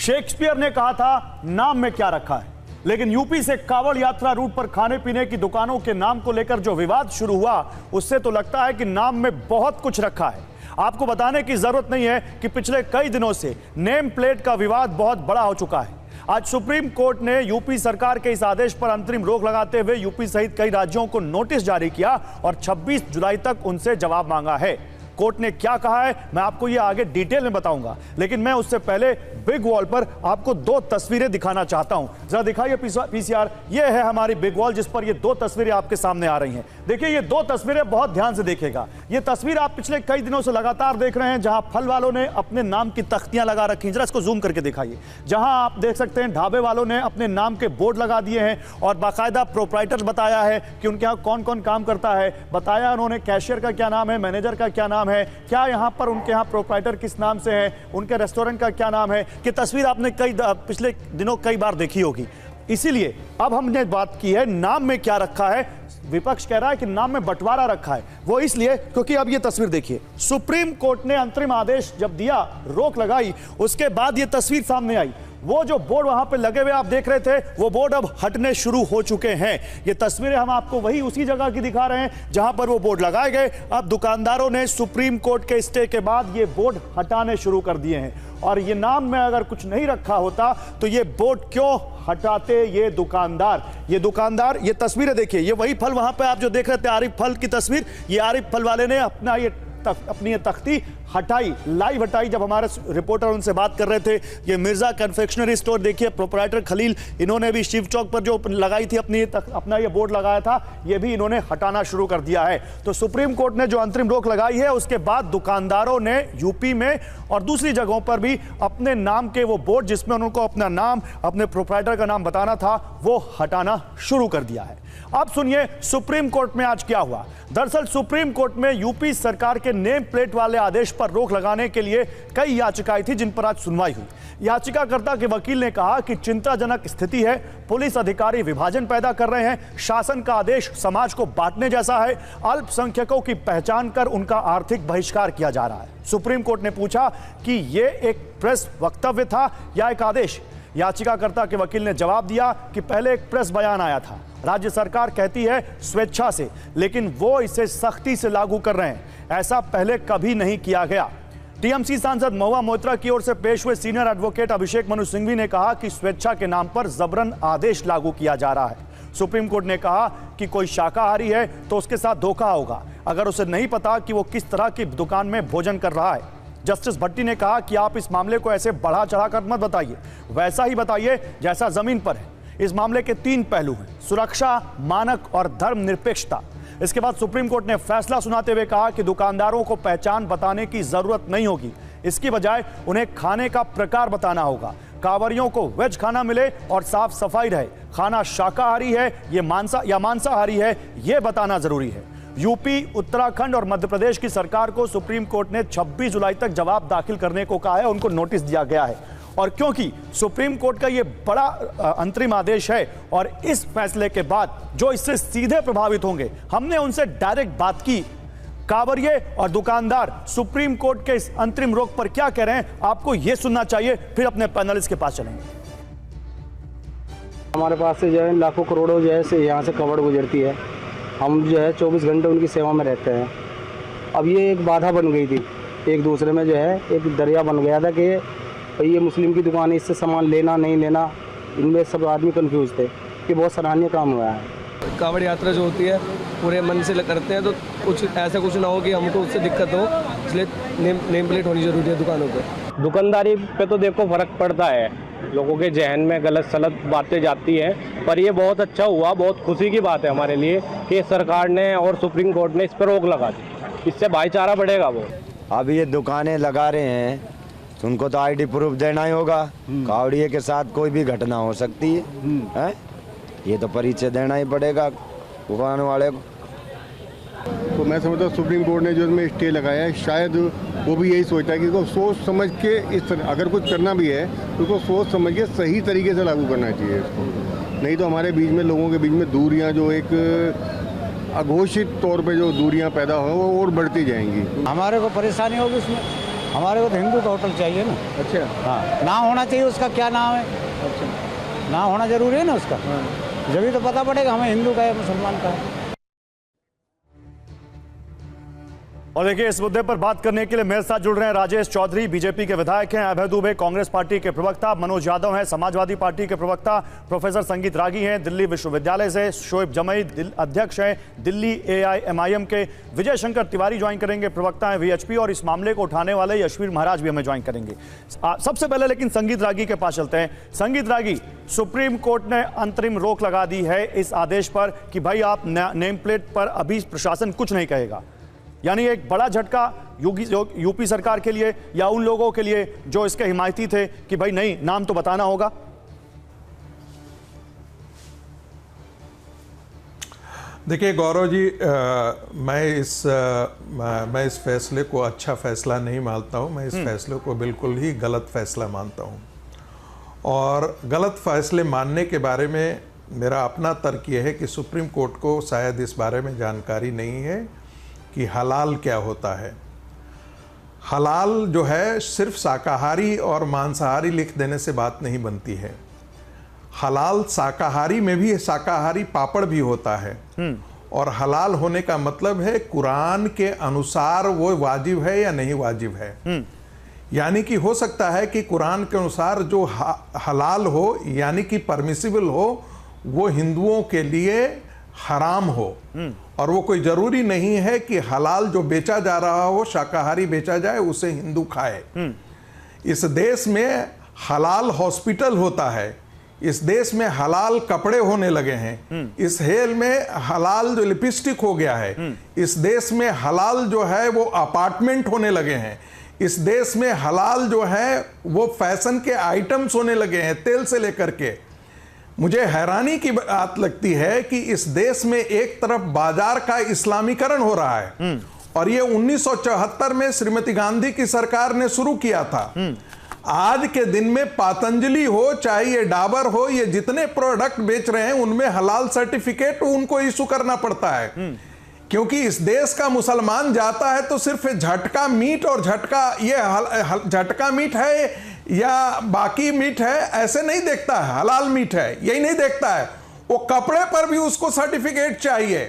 Shakespeare ने कहा था नाम में क्या रखा है, लेकिन यूपी से कांवड़ यात्रा रूट पर खाने पीने की दुकानों के नाम को लेकर जो विवाद शुरू हुआ, उससे तो लगता है कि नाम में बहुत कुछ रखा है। आपको बताने की जरूरत नहीं है कि पिछले कई दिनों से नेम प्लेट का विवाद बहुत बड़ा हो चुका है। आज सुप्रीम कोर्ट ने यूपी सरकार के इस आदेश पर अंतरिम रोक लगाते हुए यूपी सहित कई राज्यों को नोटिस जारी किया और 26 जुलाई तक उनसे जवाब मांगा है। कोर्ट ने क्या कहा है मैं आपको ये आगे डिटेल में बताऊंगा, लेकिन मैं उससे पहले बिग वॉल पर आपको दो तस्वीरें दिखाना चाहता हूं। जरा दिखाइए पीसीआर, ये है हमारी बिग वॉल जिस पर ये दो तस्वीरें आपके सामने आ रही हैं। देखिए ये दो तस्वीरें बहुत ध्यान से देखिएगा। ये तस्वीर आप पिछले कई दिनों से लगातार देख रहे हैं, जहां फल वालों ने अपने नाम की तख्तियां लगा रखी हैं। जरा इसको जूम करके दिखाइए। जहां आप देख सकते हैं ढाबे वालों ने अपने नाम के बोर्ड लगा दिए हैं और बाकायदा प्रोप्राइटर बताया है कि उनके यहाँ कौन कौन काम करता है। बताया उन्होंने कैशियर का क्या नाम है, मैनेजर का क्या नाम है, क्या यहाँ पर उनके यहाँ प्रोप्राइटर किस नाम से है, उनके रेस्टोरेंट का क्या नाम है। कि तस्वीर आपने पिछले दिनों कई बार देखी होगी। इसीलिए अब हमने बात की है नाम में क्या रखा है। विपक्ष कह रहा है कि नाम में बंटवारा रखा है, वो इसलिए क्योंकि अब ये तस्वीर देखिए, सुप्रीम कोर्ट ने अंतरिम आदेश जब दिया, रोक लगाई, उसके बाद ये तस्वीर सामने आई। वो जो बोर्ड वहां पे लगे हुए आप देख रहे थे, वो बोर्ड अब हटने शुरू हो चुके हैं। ये तस्वीरें हम आपको वही उसी जगह की दिखा रहे हैं जहां पर वो बोर्ड लगाए गए। अब दुकानदारों ने सुप्रीम कोर्ट के स्टे के बाद ये बोर्ड हटाने शुरू कर दिए हैं। और ये नाम में अगर कुछ नहीं रखा होता तो ये बोर्ड क्यों हटाते ये दुकानदार। ये तस्वीरें देखिए, ये वही फल वहां पे आप जो देख रहे थे आरिफ फल की तस्वीर, ये आरिफ फल वाले ने अपनी ये तख्ती हटाई, लाइव हटाई। जब हमारे रिपोर्टर उनसे बात कर रहे थे, ये मिर्जा कन्फेक्शनरी स्टोर देखिए, प्रोप्राइटर खलील, इन्होंने भी शिव चौक पर जो लगाई थी अपना ये बोर्ड लगाया था, ये भी इन्होंने हटाना शुरू कर दिया है। तो सुप्रीम कोर्ट ने जो अंतरिम रोक लगाई है, उसके बाद दुकानदारों ने यूपी में और दूसरी जगहों पर भी अपने नाम के वो बोर्ड जिसमें उनको अपना नाम, अपने प्रोप्राइटर का नाम बताना था, वो हटाना शुरू कर दिया है। अब सुनिए सुप्रीम कोर्ट में आज क्या हुआ। दरअसल सुप्रीम कोर्ट में यूपी सरकार के नेम प्लेट वाले आदेश पर रोक लगाने के लिए कई याचिकाएं थी, जिन पर आज सुनवाई हुई। याचिकाकर्ता के वकील ने कहा कि चिंताजनक स्थिति है, पुलिस अधिकारी विभाजन पैदा कर रहे हैं, शासन का आदेश समाज को बांटने जैसा है, अल्पसंख्यकों की पहचान कर उनका आर्थिक बहिष्कार किया जा रहा है। सुप्रीम कोर्ट ने पूछा कि यह एक प्रेस वक्तव्य था या एक आदेश। याचिकाकर्ता के वकील ने जवाब दिया कि पहले एक प्रेस बयान आया था, राज्य सरकार कहती है स्वेच्छा से, लेकिन वो इसे सख्ती से लागू कर रहे हैं, ऐसा पहले कभी नहीं किया गया। टीएमसी सांसद महुआ मोइत्रा की ओर से पेश हुए सीनियर एडवोकेट अभिषेक मनु सिंघवी ने कहा कि स्वेच्छा के नाम पर जबरन आदेश लागू किया जा रहा है। सुप्रीम कोर्ट ने कहा कि कोई शाकाहारी है तो उसके साथ धोखा होगा अगर उसे नहीं पता कि वो किस तरह की दुकान में भोजन कर रहा है। जस्टिस भट्टी ने कहा कि आप इस मामले को ऐसे बढ़ा चढ़ाकर मत बताइए, वैसा ही बताइए जैसा जमीन पर है। इस मामले के तीन पहलू हैं, सुरक्षा, मानक और धर्मनिरपेक्षता। इसके बाद सुप्रीम कोर्ट ने फैसला सुनाते हुए कहा कि दुकानदारों को पहचान बताने की जरूरत नहीं होगी, इसकी बजाय उन्हें खाने का प्रकार बताना होगा। कांवरियों को वेज खाना मिले और साफ सफाई रहे, खाना शाकाहारी है ये मांसाहारी है ये बताना जरूरी है। यूपी, उत्तराखंड और मध्य प्रदेश की सरकार को सुप्रीम कोर्ट ने 26 जुलाई तक जवाब दाखिल करने को कहा है, उनको नोटिस दिया गया है। और क्योंकि सुप्रीम कोर्ट का यह बड़ा अंतरिम आदेश है और इस फैसले के बाद जो इससे सीधे प्रभावित होंगे, हमने उनसे डायरेक्ट बात की। कांवरिये और दुकानदार सुप्रीम कोर्ट के इस अंतरिम रोक पर क्या कह रहे हैं, आपको यह सुनना चाहिए, फिर अपने पैनलिस्ट के पास चलेंगे। हमारे पास से जो है लाखों करोड़ों जो है यहाँ से कावड़ गुजरती है, हम जो है 24 घंटे उनकी सेवा में रहते हैं। अब ये एक बाधा बन गई थी, एक दूसरे में जो है एक दरिया बन गया था कि भाई ये मुस्लिम की दुकान है, इससे सामान लेना नहीं लेना, इनमें सब आदमी कंफ्यूज थे। कि बहुत सराहनीय काम हुआ है। कांवड़ यात्रा जो होती है पूरे मन से करते हैं, तो कुछ ऐसा कुछ ना हो कि हमको उससे दिक्कत हो, इसलिए नेम प्लेट होनी जरूरी है दुकानों पर। दुकानदारी पे तो देखो फर्क पड़ता है, लोगों के जहन में गलत सलत बातें जाती हैं, पर ये बहुत अच्छा हुआ, बहुत खुशी की बात है हमारे लिए कि सरकार ने और सुप्रीम कोर्ट ने इस पर रोक लगा दी, इससे भाईचारा बढ़ेगा। वो अब ये दुकानें लगा रहे हैं तो उनको तो आईडी प्रूफ देना ही होगा। कावड़िए के साथ कोई भी घटना हो सकती है, ये तो परिचय देना ही पड़ेगा दुकान वाले को। तो मैं समझता हूँ सुप्रीम कोर्ट ने जो इसमें स्टे लगाया है, शायद वो भी यही सोचता है कि उसको सोच समझ के इस तरह अगर कुछ करना भी है तो उसको सोच समझ के सही तरीके से लागू करना चाहिए इसको। नहीं तो हमारे बीच में लोगों के बीच में दूरियां जो एक अघोषित तौर पे जो दूरियां पैदा हो वो और बढ़ती जाएंगी। हमारे को परेशानी होगी उसमें, हमारे को तो हिंदू का होटल चाहिए ना। अच्छा। हाँ, नाम होना चाहिए उसका, क्या नाम है, अच्छा। नाम होना जरूरी है ना उसका, जब तो पता पड़ेगा हमें हिंदू का है मुसलमान का है। और देखिए, इस मुद्दे पर बात करने के लिए मेरे साथ जुड़ रहे हैं राजेश चौधरी, बीजेपी के विधायक हैं, अभय दुबे कांग्रेस पार्टी के प्रवक्ता, मनोज यादव हैं समाजवादी पार्टी के प्रवक्ता, प्रोफेसर संगीत रागी हैं दिल्ली विश्वविद्यालय से, शोएब जमई अध्यक्ष हैं दिल्ली AIMIM के, विजय शंकर तिवारी ज्वाइन करेंगे, प्रवक्ता हैं VHP, और इस मामले को उठाने वाले यशवीर महाराज भी हमें ज्वाइन करेंगे। सबसे पहले लेकिन संगीत रागी के पास चलते हैं। संगीत रागी, सुप्रीम कोर्ट ने अंतरिम रोक लगा दी है इस आदेश पर कि भाई आप नेम प्लेट पर अभी प्रशासन कुछ नहीं कहेगा, यानी एक बड़ा झटका यूपी सरकार के लिए या उन लोगों के लिए जो इसके हिमायती थे कि भाई नहीं, नाम तो बताना होगा। देखिए गौरव जी, मैं इस फैसले को अच्छा फैसला नहीं मानता हूं। मैं इस फैसले को बिल्कुल ही गलत फैसला मानता हूं, और गलत फैसले मानने के बारे में मेरा अपना तर्क यह है कि सुप्रीम कोर्ट को शायद इस बारे में जानकारी नहीं है कि हलाल क्या होता है। हलाल जो है सिर्फ शाकाहारी और मांसाहारी लिख देने से बात नहीं बनती है। हलाल शाकाहारी में भी शाकाहारी पापड़ भी होता है, और हलाल होने का मतलब है कुरान के अनुसार वो वाजिब है या नहीं वाजिब है। यानी कि हो सकता है कि कुरान के अनुसार जो हलाल हो यानी कि परमिसिबल हो, वो हिंदुओं के लिए हराम हो, और वो कोई जरूरी नहीं है कि हलाल जो बेचा जा रहा हो, शाकाहारी बेचा जाए, उसे हिंदू खाए। इस देश में हलाल हॉस्पिटल होता है, इस देश में हलाल कपड़े होने लगे हैं, इस हेल में हलाल जो लिपस्टिक हो गया है, इस देश में हलाल जो है वो अपार्टमेंट होने लगे हैं, इस देश में हलाल जो है वो फैशन के आइटम्स होने लगे हैं, तेल से लेकर के। मुझे हैरानी की बात लगती है कि इस देश में एक तरफ बाजार का इस्लामीकरण हो रहा है, और ये 1974 में श्रीमती गांधी की सरकार ने शुरू किया था। आज के दिन में पतंजलि हो, चाहे ये डाबर हो, ये जितने प्रोडक्ट बेच रहे हैं उनमें हलाल सर्टिफिकेट उनको इशू करना पड़ता है, क्योंकि इस देश का मुसलमान जाता है तो सिर्फ झटका मीट और झटका मीट है या बाकी मीट है ऐसे नहीं देखता है, हलाल मीट है यही नहीं देखता है, वो कपड़े पर भी उसको सर्टिफिकेट चाहिए।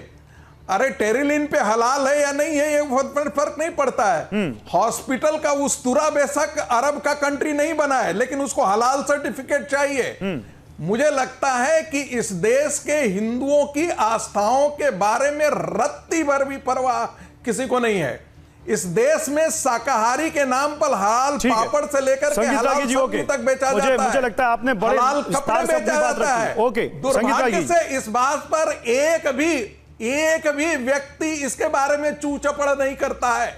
अरे टेरिलिन पे हलाल है या नहीं है ये फर्क नहीं पड़ता है। हॉस्पिटल का उस्तुरा बेशक अरब का कंट्री नहीं बना है, लेकिन उसको हलाल सर्टिफिकेट चाहिए। मुझे लगता है कि इस देश के हिंदुओं की आस्थाओं के बारे में रत्ती भर भी परवाह किसी को नहीं है। इस देश में शाकाहारी के नाम पर हलाल पापड़ से लेकर के हलाल सब्जी तक बेचा जाता है। मुझे लगता है आपने बड़े हलाल कपड़े बेचा जाता है। ओके, दुर्भाग्य से इस बात पर एक भी व्यक्ति इसके बारे में चू चपड़ नहीं करता है,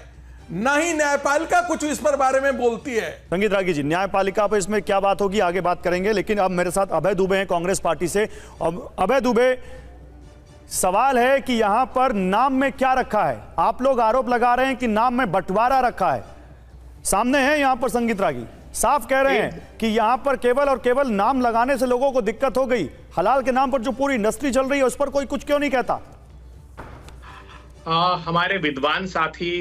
न ही न्यायपालिका कुछ इस पर बारे में बोलती है। संगीत रागी जी, न्यायपालिका पर इसमें क्या बात होगी आगे बात करेंगे, लेकिन अब मेरे साथ अभय दुबे हैं कांग्रेस पार्टी से। अब अभय दुबे, सवाल है कि यहां पर नाम में क्या रखा है। आप लोग आरोप लगा रहे हैं कि नाम में बंटवारा रखा है, सामने है यहां पर संगीत रागी साफ कह रहे हैं कि यहां पर केवल और केवल नाम लगाने से लोगों को दिक्कत हो गई। हलाल के नाम पर जो पूरी इंडस्ट्री चल रही है उस पर कोई कुछ क्यों नहीं कहता? हमारे विद्वान साथी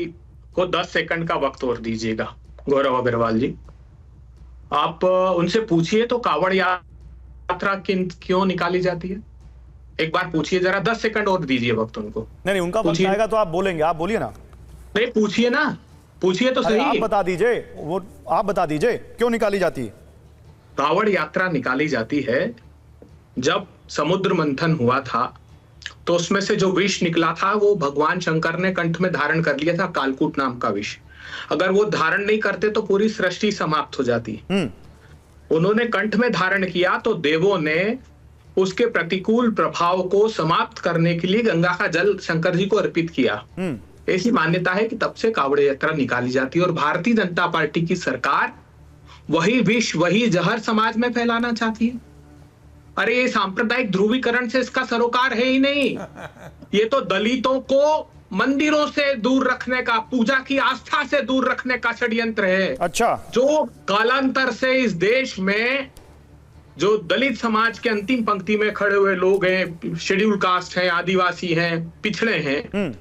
को 10 सेकंड का वक्त और दीजिएगा। गौरव अग्रवाल जी, आप उनसे पूछिए तो कावड़ यात्रा क्यों निकाली जाती है, एक बार पूछिए जरा। 10 सेकंड और दीजिए वक्त उनको। नहीं, उनका वक्त आएगा तो आप बोलेंगे, आप बोलिए ना। नहीं, पूछिए ना, पूछिए तो सही। आप बता दीजिए, वो आप बता दीजिए क्यों निकाली जाती है। कावड़ यात्रा निकाली जाती है जब समुद्र मंथन हुआ था तो उसमें से जो विष निकला था वो भगवान शंकर ने कंठ में धारण कर लिया था, कालकूट नाम का विष। अगर वो धारण नहीं करते तो पूरी सृष्टि समाप्त हो जाती। उन्होंने कंठ में धारण किया तो देवों ने उसके प्रतिकूल प्रभाव को समाप्त करने के लिए गंगा का जल शंकर जी को अर्पित किया। ऐसी मान्यता है कि तब से कावड़ यात्रा निकाली जाती है। और भारतीय जनता पार्टी की सरकार वही विष, वही जहर समाज में फैलाना चाहती है। अरे ये सांप्रदायिक ध्रुवीकरण से इसका सरोकार है ही नहीं। ये तो दलितों को मंदिरों से दूर रखने का, पूजा की आस्था से दूर रखने का षड्यंत्र है। अच्छा, जो कालांतर से इस देश में जो दलित समाज के अंतिम पंक्ति में खड़े हुए लोग हैं, शेड्यूल कास्ट हैं, आदिवासी हैं, पिछड़े हैं,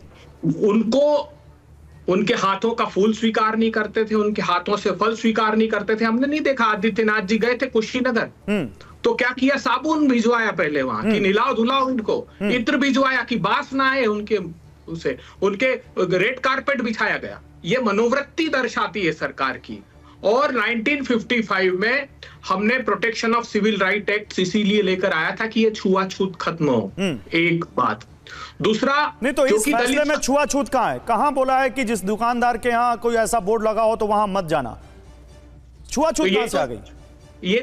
उनके हाथों का फूल स्वीकार नहीं करते थे, उनके हाथों से फल स्वीकार नहीं करते थे। हमने नहीं देखा, आदित्यनाथ जी गए थे कुशीनगर, तो क्या किया, साबुन भिजवाया पहले वहां कि निलाओ धुलाओ उनको, इत्र भिजवाया कि बास ना आए उनके उसे, उनके रेड कारपेट बिछाया गया। ये मनोवृत्ति दर्शाती है सरकार की। और 1955 में हमने protection of civil right act इसीलिए लेकर आया था कि ये छुआछूत खत्म हो। एक बात। दूसरा, नहीं तो इस फैसले में छुआछूत कहां है? कहां बोला है कि जिस दुकानदार के यहां कोई ऐसा बोर्ड लगा हो तो वहां मत जाना? छुआछूत कहां से आ गई? ये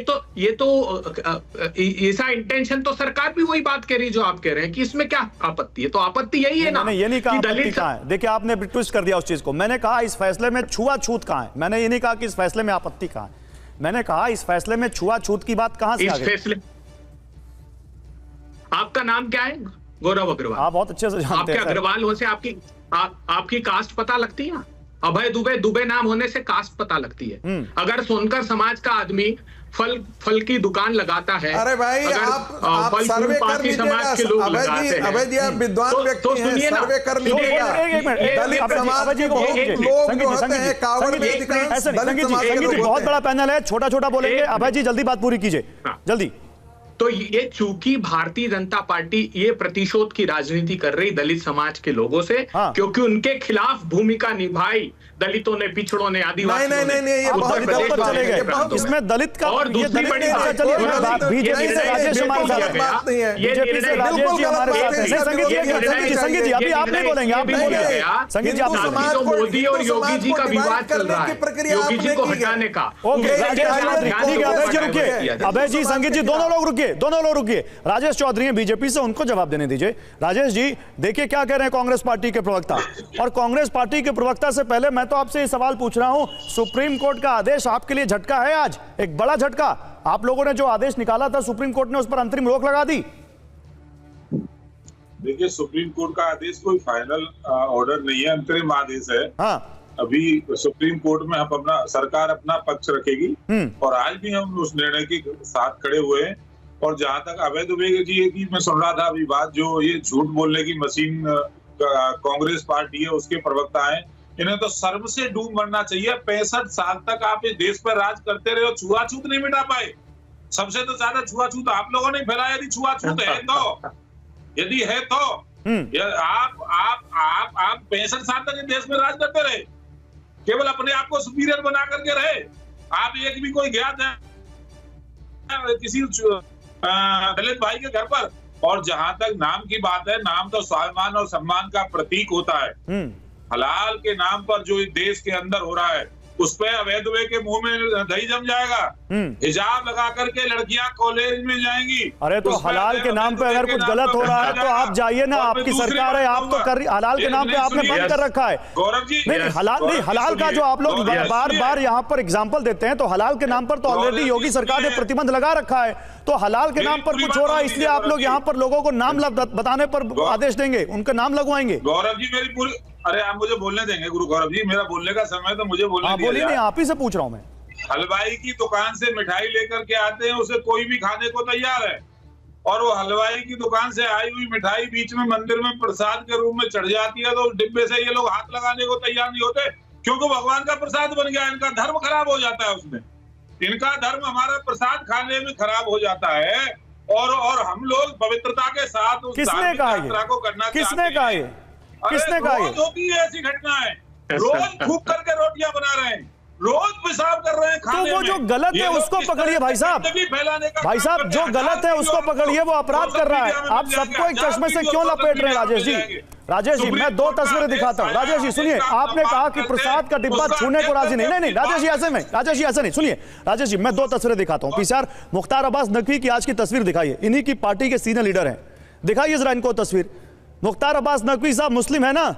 तो ऐसा इंटेंशन तो सरकार भी वही बात कह रही जो आप कह रहे हैं कि इसमें क्या आपत्ति है। तो आपत्ति यही है ना। मैंने ये नहीं कहा आपत्ति कहां है। देखिए आपने ट्विस्ट कर दिया उस चीज को। मैंने कहा इस फैसले में छुआछूत कहां है। मैंने ये नहीं कहा कि इस फैसले में आपत्ति कहां है। मैंने कहा इस फैसले में छुआछूत की बात कहां से आ गई? आपका नाम क्या है? गौरव अग्रवाल। आप बहुत अच्छे से जानते हैं। आपके अग्रवाल हो से आपकी कास्ट पता लगती है? अभय दुबे नाम होने से कास्ट पता लगती है। अगर सोनकर समाज का आदमी फल की दुकान लगाता है, अरे भाई आप सर्वे कर लीजिएगा। अभय जी आप विद्वान व्यक्ति हैं, सर्वे कर लीजिएगा। दलित समाज के बहुत लोग जो होते हैं कावड़ में अधिकांश दलित समाज के लोग। बहुत बड़ा पैनल है, छोटा छोटा बोलेंगे। अभय जी जल्दी बात पूरी कीजिए, जल्दी। तो ये चूंकि भारतीय जनता पार्टी ये प्रतिशोध की राजनीति कर रही दलित समाज के लोगों से, क्योंकि उनके खिलाफ भूमिका निभाई दलितों ने, पिछड़ों ने, आदिवासियों ने। नहीं, ये बहुत इसमें दलित का और दूसरी बड़ी बात, बीजेपी से राजेश हमारे साथ है, बीजेपी से राजेश जी हमारे साथ है। संगीत जी अभी आप नहीं बोलेंगे, आप नहीं बोलेंगे। संगीत जी आप मोदी और योगी जी का विवाद चल रहा है, योगी जी को हटाने का। अभय जी, संगीत जी, दोनों लोग रुकिए। राजेश चौधरी हैं बीजेपी से, उनको जवाब देने दीजिए। राजेश जी देखिए क्या कह रहे हैं कांग्रेस पार्टी के प्रवक्ता। और कांग्रेस पार्टी के प्रवक्ता से पहले मैं तो आपसे ये सवाल पूछ रहा हूं, सुप्रीम कोर्ट का आदेश आपके लिए झटका है आज, एक बड़ा झटका। आप लोगों ने जो आदेश निकाला था सुप्रीम कोर्ट ने उस पर अंतरिम रोक लगा दी। देखिए सुप्रीम कोर्ट का आदेश कोई फाइनल ऑर्डर नहीं है, अंतरिम आदेश है। हाँ। अभी सुप्रीम कोर्ट में हम सरकार अपना पक्ष रखेगी और आज भी हम उस निर्णय के साथ खड़े हुए हैं। और जहां तक अभय दुबे जी की मैं सुन रहा था अभी बात, जो ये झूठ बोलने की मशीन कांग्रेस पार्टी है उसके प्रवक्ता है, इन्हें तो सर्व से डूब मरना चाहिए। 65 साल तक आप इस देश पर राज करते रहे, छुआछूत नहीं मिटा पाए। सबसे तो ज्यादा छुआछूत आप लोगों ने फैलाया। यदि छुआछूत है तो, यदि है तो आप 65 साल तक इस देश में राज करते रहे, केवल अपने आप को सुपीरियर बना करके रहे। आप एक भी कोई गया था किसी दलित भाई के घर पर? और जहां तक नाम की बात है, नाम तो स्वाभिमान और सम्मान का प्रतीक होता है। हलाल के नाम पर जो इस देश के अंदर हो रहा है उस पे अवैध दुबे के मुंह में दही जम जाएगा। हिजाब लगा करके लड़कियां कॉलेज में जाएंगी। अरे तो हलाल के नाम पे अगर कुछ गलत हो रहा है तो आप जाइए ना, आपकी सरकार है, आप तो कर रही। हलाल के नाम पे आपने बंद कर रखा है। गौरव जी नहीं, हलाल का जो आप लोग बार बार यहाँ पर एग्जाम्पल देते हैं, तो हलाल के नाम पर तो ऑलरेडी योगी सरकार ने प्रतिबंध लगा रखा है। तो हलाल के नाम पर कुछ हो रहा है इसलिए आप लोग यहाँ पर लोगों को नाम बताने पर आदेश देंगे, उनका नाम लगवाएंगे। गौरव जी मेरी पूरी, अरे आप मुझे बोलने देंगे गुरु गौरव जी, मेरा बोलने का समय तो मुझे बोलने बोलिए। नहीं, आप ही से पूछ रहा हूं मैं। हलवाई की दुकान से मिठाई लेकर के आते हैं, उसे कोई भी खाने को तैयार है, और वो हलवाई की दुकान से आई हुई मिठाई बीच में मंदिर में प्रसाद के रूप में चढ़ जाती है, तो डिब्बे से ये लोग हाथ लगाने को तैयार नहीं होते, क्योंकि भगवान का प्रसाद बन गया। इनका धर्म खराब हो जाता है उसमें, इनका धर्म हमारा प्रसाद खाने में खराब हो जाता है। और हम लोग पवित्रता के साथ उस किसने कहा को करना, किसने कहा ये, किसने कहा ये? होती है ऐसी घटनाएं, रोज थूक करके रोटियां बना रहे हैं, रोज पेशाब कर रहे हैं खाने तो वो जो गलत है उसको पकड़िए भाई साहब। भाई साहब जो गलत है उसको पकड़िए, वो अपराध कर रहा है। आप सबको एक चश्मे से क्यों लपेट रहे हैं राजेश जी? राजेश जी मैं 2 तस्वीरें दिखाता हूं। राजेश जी सुनिए, आपने कहा कि प्रसाद का डिब्बा छूने को राजी नहीं। नहीं राजेश जी ऐसे नहीं, राजेश जी ऐसे नहीं। सुनिए राजेश जी, मैं 2 तस्वीरें दिखाता हूं। पीसीआर मुख्तार अब्बास नकवी की आज की तस्वीर दिखाइए, इन्हीं की पार्टी के सीनियर लीडर हैं। दिखाइए जरा इनको तस्वीर। मुख्तार अब्बास नकवी साहब मुस्लिम है ना,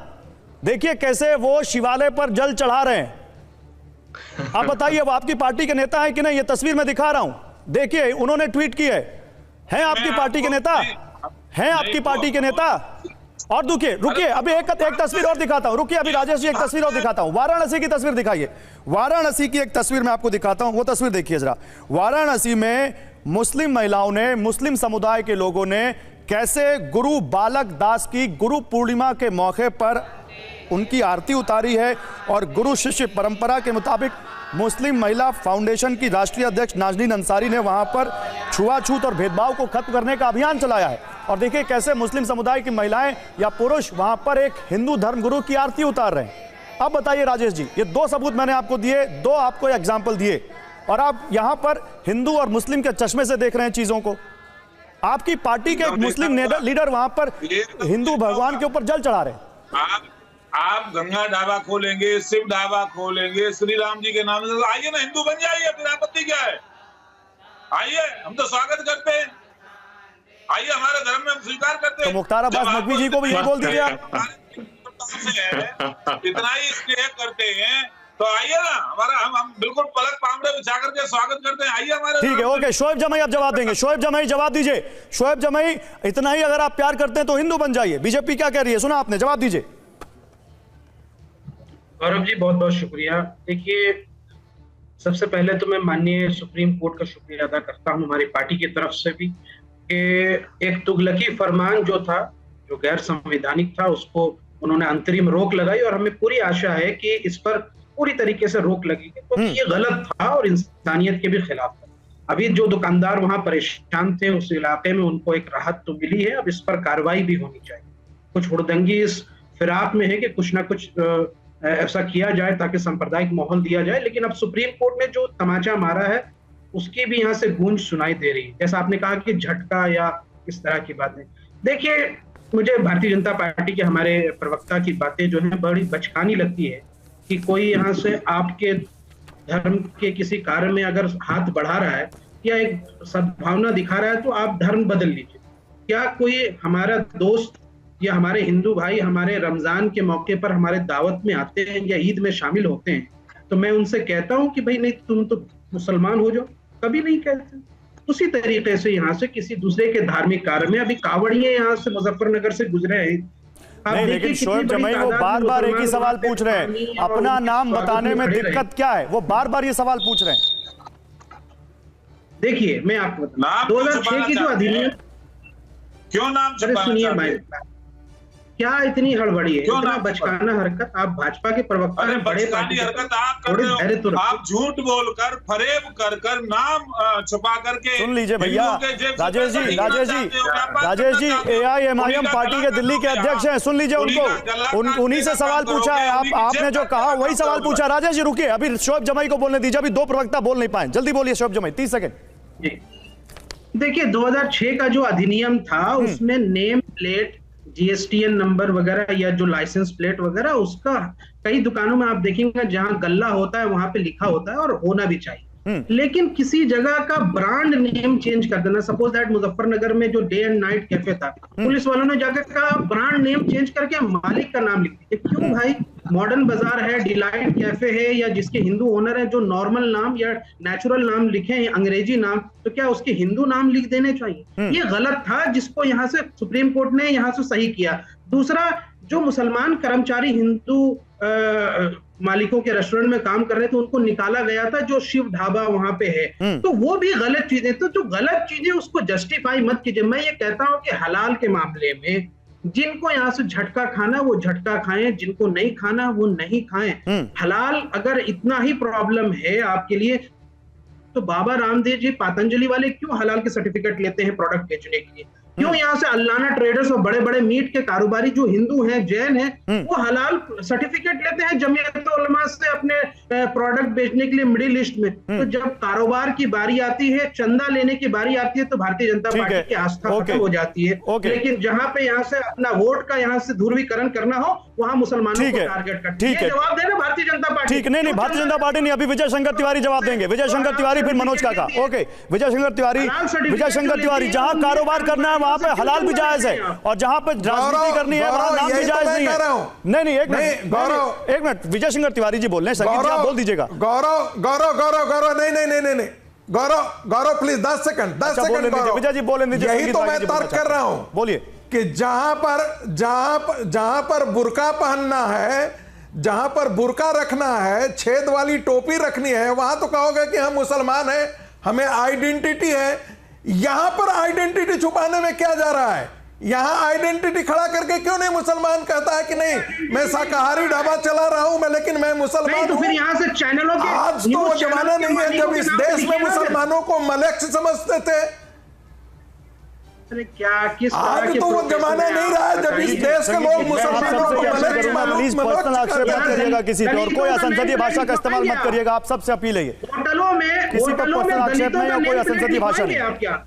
देखिए कैसे वो शिवालय पर जल चढ़ा रहे हैं। आप बताइए वो आपकी पार्टी के नेता है कि नहीं? ये तस्वीर मैं दिखा रहा हूं, देखिए उन्होंने ट्वीट की है आपकी पार्टी के नेता? हैं आपकी पार्टी के नेता? और रुकिए अभी एक तस्वीर और दिखाता हूं। रुकिए अभी राजेश जी एक तस्वीर और दिखाता हूं। वाराणसी की तस्वीर दिखाइए। वाराणसी की एक तस्वीर मैं आपको दिखाता हूं, वो तस्वीर देखिए जरा। वाराणसी में मुस्लिम महिलाओं ने, मुस्लिम समुदाय के लोगों ने कैसे गुरु बालक दास की गुरु पूर्णिमा के मौके पर उनकी आरती उतारी है और गुरु शिष्य परंपरा के मुताबिक मुस्लिम महिला फाउंडेशन की राष्ट्रीय अध्यक्ष नाजनीन अंसारी ने वहां पर छुआछूत और भेदभाव को खत्म करने का अभियान चलाया है। और देखिए कैसे मुस्लिम समुदाय की महिलाएं या पुरुष वहां पर एक हिंदू धर्मगुरु की आरती उतार रहे हैं। अब बताइए राजेश जी, ये 2 सबूत मैंने आपको दिए, 2 आपको एग्जाम्पल दिए, और आप यहां पर हिंदू और मुस्लिम के चश्मे से देख रहे हैं चीजों को। आपकी पार्टी के एक मुस्लिम लीडर वहां पर हिंदू भगवान के ऊपर जल चढ़ा रहे हैं। आप गंगा ढाबा खोलेंगे, शिव ढाबा खोलेंगे, श्री राम जी के नाम से, आइए ना, हिंदू बन जाइए, फिर आपत्ति क्या है? आइए, हम तो स्वागत करते हैं, आइए हमारे धर्म में हम स्वीकार करते हैं। तो मुख्तार अब्बास नकवी जी को भी ये बोल दीजिए आप। इतना ही स्नेह करते हैं तो आइए ना, हमारा हम बिल्कुल पलक पामड़े बिछा करके स्वागत करते हैं, आइए हमारे। ठीक है, ओके, शोएब जमाई आप जवाब देंगे। शोएब जमाई जवाब दीजिए। शोएब जमाई, इतना ही अगर आप प्यार करते हैं तो हिंदू बन जाइए, बीजेपी क्या कह रही है, सुना आपने, जवाब दीजिए। गौरव जी बहुत बहुत शुक्रिया। देखिए, सबसे पहले तो मैं माननीय सुप्रीम कोर्ट का शुक्रिया अदा करता हूं हमारी पार्टी की तरफ से भी, कि एक तुगलकी फरमान जो था, जो गैर संवैधानिक था, उसको उन्होंने अंतरिम रोक लगाई और हमें पूरी आशा है कि इस पर पूरी तरीके से रोक लगेगी, तो ये गलत था और इंसानियत के भी खिलाफ था। अभी जो दुकानदार वहां परेशान थे उस इलाके में, उनको एक राहत तो मिली है, अब इस पर कार्रवाई भी होनी चाहिए। कुछ हुड़दंगी इस फिराक में है कि कुछ ना कुछ ऐसा किया जाए ताकि सांप्रदायिक माहौल दिया जाए, लेकिन अब सुप्रीम कोर्ट ने जो तमाचा मारा है उसकी भी यहाँ से गूंज सुनाई दे रही है। जैसा आपने कहा कि झटका या इस तरह की बातें, देखिए मुझे भारतीय जनता पार्टी के हमारे प्रवक्ता की बातें जो हैं बड़ी बचकानी लगती है कि कोई यहाँ से आपके धर्म के किसी कार्य में अगर हाथ बढ़ा रहा है या एक सद्भावना दिखा रहा है तो आप धर्म बदल लीजिए। क्या कोई हमारा दोस्त या हमारे हिंदू भाई हमारे रमजान के मौके पर हमारे दावत में आते हैं या ईद में शामिल होते हैं तो मैं उनसे कहता हूं कि भाई नहीं तुम तो मुसलमान हो जाओ? कभी नहीं कहते। उसी तरीके से यहाँ से किसी दूसरे के धार्मिक कार्य में, अभी कांवड़िए यहाँ से मुजफ्फरनगर से गुजरे हैं, नहीं, लेकिन शोएब जमाई वो बार बार एक ही सवाल पूछ रहे हैं, अपना नाम बताने में दिक्कत क्या है, वो बार बार ये सवाल पूछ रहे हैं। देखिए मैं आपको 2006 की जो अधिनियम, क्यों नाम सुनिए भाई, क्या इतनी हड़बड़ी है, इतना बचकाना हरकत? आप भाजपा के प्रवक्ता हैं, बड़े हरकत आप कर रहे हो, आप झूठ बोलकर फरेब कर नाम छुपा करके। सुन लीजिए भैया, राजेश जी AIMIM पार्टी के दिल्ली के अध्यक्ष हैं, सुन लीजिए उनको, उन्हीं से सवाल पूछा है, आपने जो कहा वही सवाल पूछा। राजेश जी रुकिए, अभी शोएब जमाई को बोलने दीजिए, अभी 2 प्रवक्ता बोल नहीं पाए, जल्दी बोलिए शोएब जमाई, 30 सेकंड। देखिए 2006 का जो अधिनियम था उसमें नेम प्लेट, GSTN नंबर वगैरह या जो लाइसेंस प्लेट वगैरह, उसका कई दुकानों में आप देखेंगे जहां गल्ला होता है वहां पे लिखा होता है और होना भी चाहिए, लेकिन किसी जगह का ब्रांड नेम चेंज कर देना। सपोज दैट मुजफ्फरनगर में जो डे एंड नाइट कैफे था, पुलिस वालों ने जाकर कहा ब्रांड नेम चेंज करके मालिक का नाम लिख दिया। क्यों भाई? मॉडर्न बाजार है, डिलाइट कैफे है, या जिसके हिंदू ओनर है जो नॉर्मल नाम या नेचुरल नाम लिखे हैं, अंग्रेजी नाम, तो क्या उसके हिंदू नाम लिख देने चाहिए? ये गलत था, जिसको यहाँ से सुप्रीम कोर्ट ने यहाँ से सही किया। दूसरा, जो मुसलमान कर्मचारी हिंदू मालिकों के रेस्टोरेंट में काम कर रहे थे उनको निकाला गया था, जो शिव ढाबा वहां पे है, तो वो भी गलत चीजें। तो जो गलत चीजें उसको जस्टिफाई मत कीजिए। मैं ये कहता हूं कि हलाल के मामले में जिनको यहाँ से झटका खाना वो झटका खाएं, जिनको नहीं खाना वो नहीं खाएं। हलाल अगर इतना ही प्रॉब्लम है आपके लिए तो बाबा रामदेव जी पतंजलि वाले क्यों हलाल के सर्टिफिकेट लेते हैं प्रोडक्ट बेचने के लिए? क्यों यहाँ से अल्लाना ट्रेडर्स और बड़े बड़े मीट के कारोबारी जो हिंदू हैं, जैन हैं, वो हलाल सर्टिफिकेट लेते हैं जमीयत उलमा से अपने प्रोडक्ट बेचने के लिए मिडिल ईस्ट में? तो जब कारोबार की बारी आती है, चंदा लेने की बारी आती है, तो भारतीय जनता पार्टी की आस्था खत्म हो जाती है। लेकिन जहां पे यहाँ से अपना वोट का यहाँ से ध्रुवीकरण करना हो वहां मुसलमानों को टारगेट करते हैं। जवाब देना भारतीय जनता पार्टी। ठीक, नहीं भारतीय जनता पार्टी नहीं, अभी विजय शंकर तिवारी जवाब देंगे। विजय शंकर तिवारी, फिर मनोज काका। ओके, विजय शंकर तिवारी, जहां कारोबार करना है वहां पे हलाल भी जायज है और जहां पे राजनीति करनी है वहां नाम भी जायज नहीं है। नहीं, एक मिनट, विजय शंकर तिवारी जी बोल रहे हैं, संगीत जी आप बोल दीजिएगा। गौरव नहीं, गौरव प्लीज 10 सेकंड विजय जी बोले दीजिए। यही तो मैं तर्क कर रहा हूं, बोलिए, कि जहां पर बुर्का पहनना है, जहां पर बुर्का रखना है, छेद वाली टोपी रखनी है, वहां तो कहोगे कि हम मुसलमान हैं, हमें आइडेंटिटी है। यहां पर आइडेंटिटी छुपाने में क्या जा रहा है? यहाँ आइडेंटिटी खड़ा करके क्यों नहीं मुसलमान कहता है कि नहीं मैं शाकाहारी ढाबा चला रहा हूं मैं, लेकिन मैं मुसलमान हूं। फिर यहाँ से चैनलों के आज तो वो जमाना नहीं है जब इस देश में मुसलमानों को मलक्स समझते थे। अरे क्या किस आज तो वो जमाना नहीं रहा जब इस देश के लोग मुसलमानों को प्लीज पर्सनल आक्षेप मत करिएगा किसी पे, और कोई असंसदीय भाषा का इस्तेमाल मत करिएगा। आप सबसे अपील है होटलों में किसी पर पर्सनल आक्षेप नहीं या कोई असंसदीय भाषा नहीं। आप क्या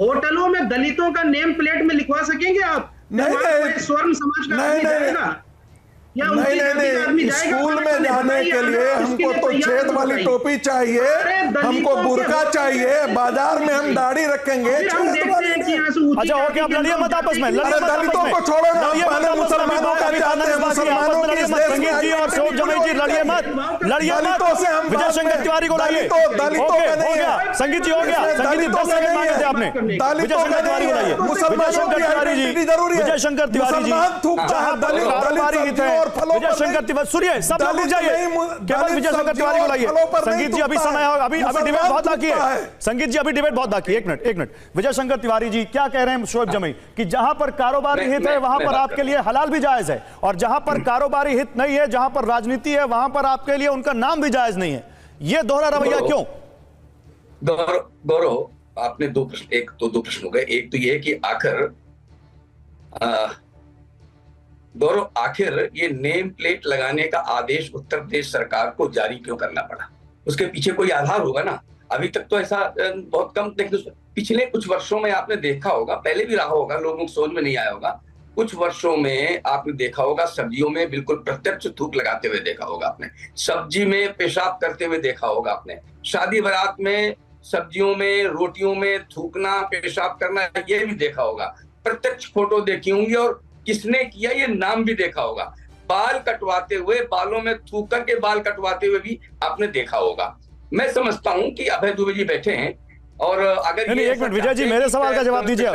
होटलों में दलितों का नेम प्लेट में लिखवा सकेंगे आप? नहीं, स्वर्ण समाज का आदमी जाएगा या नहीं, स्कूल में जाने के लिए हमको तो छेद वाली टोपी चाहिए, हमको बुर्का चाहिए, बाजार में हम दाढ़ी रखेंगे। अच्छा ओके, आप लड़िए मत आपस में, दलितों को छोड़ो ना, पहले मुसलमानों का चाहते हैं, मुसलमानों की इस देश में जी और शोभ जमाई जी लड़िए मत, दलितों से हम विजय शंकर तिवारी को लाइए। दलितों का नहीं है संगीत जी, हो गया संगीत जी, 10 सेकंड मांगे थे आपने। विजय शंकर तिवारी को लाइए, विजय शंकर तिवारी जी, विजय शंकर तिवारी जी, कारोबारी हित है विजय शंकर तिवारी, सुनिए सब लोग जाइए, केवल विजय शंकर तिवारी को लाइए। संगीत जी अभी समय है, अभी डिबेट बहुत बाकी है। संगीत जी अभी डिबेट बहुत बाकी है, एक मिनट। विजय शंकर तिवारी जी क्या कह रहे हैं शोएब जमई कि जहां पर कारोबारी हित है वहां पर आपके लिए हलाल भी जायज है, और जहां पर कारोबारी हित नहीं है, जहां पर राजनीति है, वहां पर आपके लिए उनका नाम भी जायज नहीं है। ये दोहरा रवैया क्यों? गौरव, आपने दो प्रश्न हो गए। एक तो ये कि गौरव आखिर ये नेम प्लेट लगाने का आदेश उत्तर प्रदेश सरकार को जारी क्यों करना पड़ा? उसके पीछे कोई आधार होगा ना। अभी तक तो ऐसा बहुत कम, पिछले कुछ वर्षों में आपने देखा होगा, पहले भी रहा होगा, लोगों को समझ में नहीं आया होगा, कुछ वर्षों में आपने देखा होगा सब्जियों में बिल्कुल प्रत्यक्ष थूक लगाते हुए देखा होगा आपने, सब्जी में पेशाब करते हुए देखा होगा आपने, शादी बारात में सब्जियों में रोटियों में थूकना पेशाब करना ये भी देखा होगा, प्रत्यक्ष फोटो देखी होंगी, और किसने किया ये नाम भी देखा होगा। बाल कटवाते हुए, बालों में थूक करके बाल कटवाते हुए भी आपने देखा होगा। मैं समझता हूं कि अभय दुबे जी बैठे हैं, और अगर नहीं, एक मिनट विजय जी मेरे सवाल का जवाब दीजिए।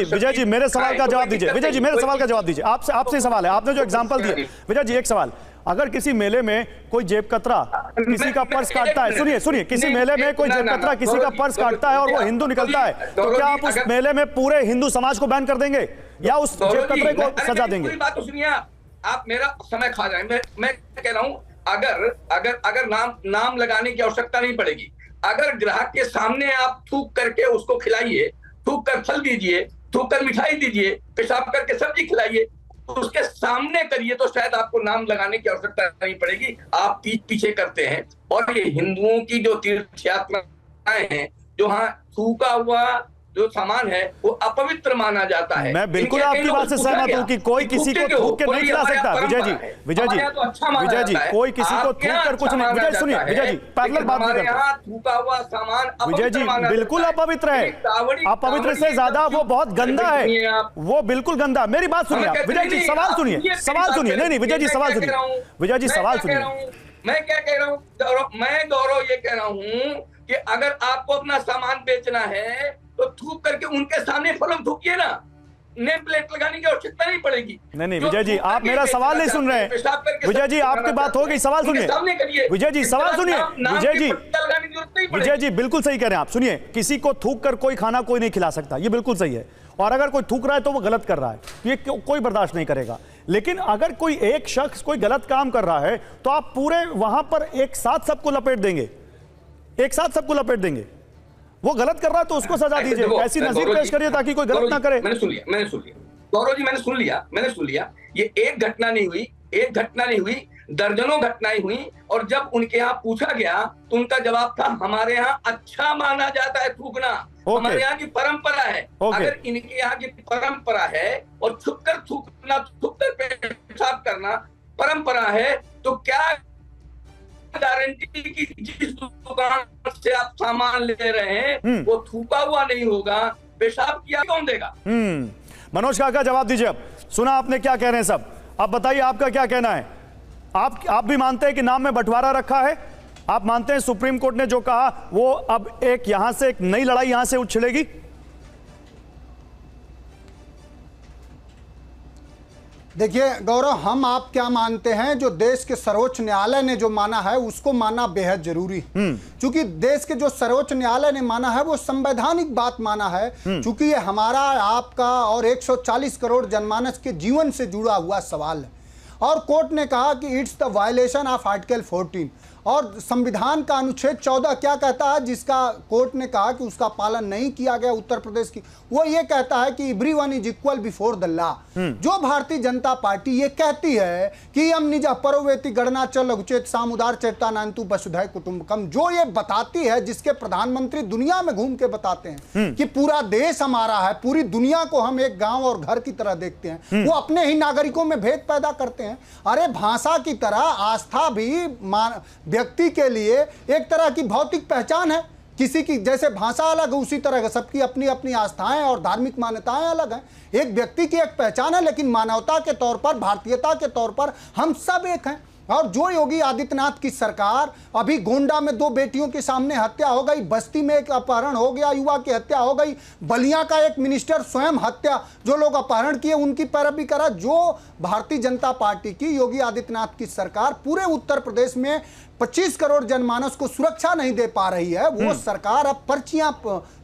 विजय जी मेरे सवाल का जवाब दीजिए। विजय जी मेरे सवाल का जवाब दीजिए। आपसे सवाल है, आपने जो एग्जांपल दिया। विजय जी एक सवाल, अगर किसी मेले में कोई जेब कतरा किसी का पर्स काटता है, सुनिए किसी मेले में कोई जेब कतरा किसी का पर्स काटता है और वो हिंदू निकलता है, तो क्या आप उस मेले में पूरे हिंदू समाज को बैन कर देंगे या उस जेब कतरे को सजा देंगे? बात तो सुनिए, आप मेरा समय खा जाएंगे। मैं कह रहा हूं अगर नाम लगाने की आवश्यकता नहीं पड़ेगी, अगर ग्राहक के सामने आप थूक करके उसको खिलाइए, थूक कर फल दीजिए, थूक कर मिठाई दीजिए, पेशाब करके सब्जी खिलाइए, उसके सामने करिए, तो शायद आपको नाम लगाने की आवश्यकता नहीं पड़ेगी। आप पीछे करते हैं, और ये हिंदुओं की जो तीर्थ यात्राएं हैं, जो हाँ थूका हुआ जो सामान है वो अपवित्र माना जाता है। मैं बिल्कुल आपकी बात से सहमत हूं कि कोई किसी को थूक के नहीं खिला सकता। विजय जी कोई किसी को थूक कर कुछ नहीं। विजय सुनिए, विजय जी पैरेलल बात नहीं करते। थूका हुआ सामान विजय जी बिल्कुल अपवित्र है, अपवित्र से ज्यादा वो बहुत गंदा है, वो बिल्कुल गंदा। मेरी बात सुनिए आप। विजय जी सवाल सुनिए, नहीं विजय जी सवाल सुनिए, विजय जी सवाल सुनिए। मैं क्या कह रहा हूँ, मैं गौरव ये कह रहा हूँ कि अगर आपको अपना सामान बेचना है तो थूक करके उनके सामने फलम थूकिए ना, नेम प्लेट लगाने की आवश्यकता नहीं पड़ेगी। नहीं विजय जी आप मेरा सवाल नहीं सुन रहे हैं। विजय जी आपकी बात हो गई, सवाल सुनिए। विजय जी सवाल सुनिए। विजय जी बिल्कुल सही कह रहे हैं आप। सुनिए, किसी को थूक कर कोई खाना कोई नहीं खिला सकता, ये बिल्कुल सही है, और अगर कोई थूक रहा है तो वो गलत कर रहा है, ये कोई बर्दाश्त नहीं करेगा। लेकिन अगर कोई एक शख्स कोई गलत काम कर रहा है तो आप पूरे वहां पर एक साथ सबको लपेट देंगे, वो गलत कर रहा है तो उसको सजा दीजिए, ऐसी नजीर पेश करिए ताकि कोई गलत ना करे। मैंने सुन लिया गौरव जी, मैंने सुन लिया। ये एक घटना नहीं हुई, दर्जनों घटनाएं हुई, और जब उनके यहाँ पूछा गया तो उनका जवाब था हमारे यहाँ अच्छा माना जाता है थूकना, हमारे यहाँ की परंपरा है। अगर इनके यहाँ की परंपरा है और छुपकर थूकना, छुपकर पेशाब करना परंपरा है, तो क्या गारंटी की जिस दुकान से आप सामान ले रहे हैं वो थूका हुआ नहीं होगा, पेशाब किया कौन देगा? मनोज काका जवाब दीजिए। अब सुना आपने क्या कह रहे हैं सब, अब बताइए आपका क्या कहना है। आप भी मानते हैं कि नाम में बंटवारा रखा है? आप मानते हैं सुप्रीम कोर्ट ने जो कहा वो अब एक यहां से एक नई लड़ाई यहां से उछलेगी? देखिए गौरव, हम आप क्या मानते हैं, जो देश के सर्वोच्च न्यायालय ने जो माना है उसको मानना बेहद जरूरी है। क्योंकि देश के जो सर्वोच्च न्यायालय ने माना है वो संवैधानिक बात माना है, क्योंकि ये हमारा, आपका और 140 करोड़ जनमानस के जीवन से जुड़ा हुआ सवाल है। और कोर्ट ने कहा कि it's the violation of article 14 और संविधान का अनुच्छेद 14 क्या कहता है, जिसका कोर्ट ने कहा कि उसका पालन नहीं किया गया उत्तर प्रदेश की, वो ये कहता है कि everyone is equal before the law. जो भारतीय जनता पार्टी ये कहती है कि हम निज परोवेति गणना च लघुचेत सामुदार चेतानांतु वसुधैव कुटुंबकम, जो ये बताती है, जिसके प्रधानमंत्री दुनिया में घूम के बताते हैं कि पूरा देश हमारा है, पूरी दुनिया को हम एक गांव और घर की तरह देखते हैं, वो अपने ही नागरिकों में भेद पैदा करते हैं। अरे भाषा की तरह आस्था भी व्यक्ति के लिए एक तरह की भौतिक पहचान है। किसी की जैसे भाषा अलग है, उसी तरह सबकी अपनी अपनी आस्थाएं और धार्मिक मान्यताएं अलग हैं। एक व्यक्ति की एक पहचान है, लेकिन मानवता के तौर पर, भारतीयता के तौर पर हम सब एक हैं। और जो योगी आदित्यनाथ की सरकार, अभी गोंडा में 2 बेटियों के सामने हत्या हो गई, बस्ती में एक अपहरण हो गया, युवा की हत्या हो गई, बलिया का एक मिनिस्टर स्वयं हत्या, जो लोग अपहरण किए उनकी पैरवी करा। जो भारतीय जनता पार्टी की, योगी आदित्यनाथ की सरकार पूरे उत्तर प्रदेश में 25 करोड़ जनमानस को सुरक्षा नहीं दे पा रही है, वो सरकार अब पर्चियां,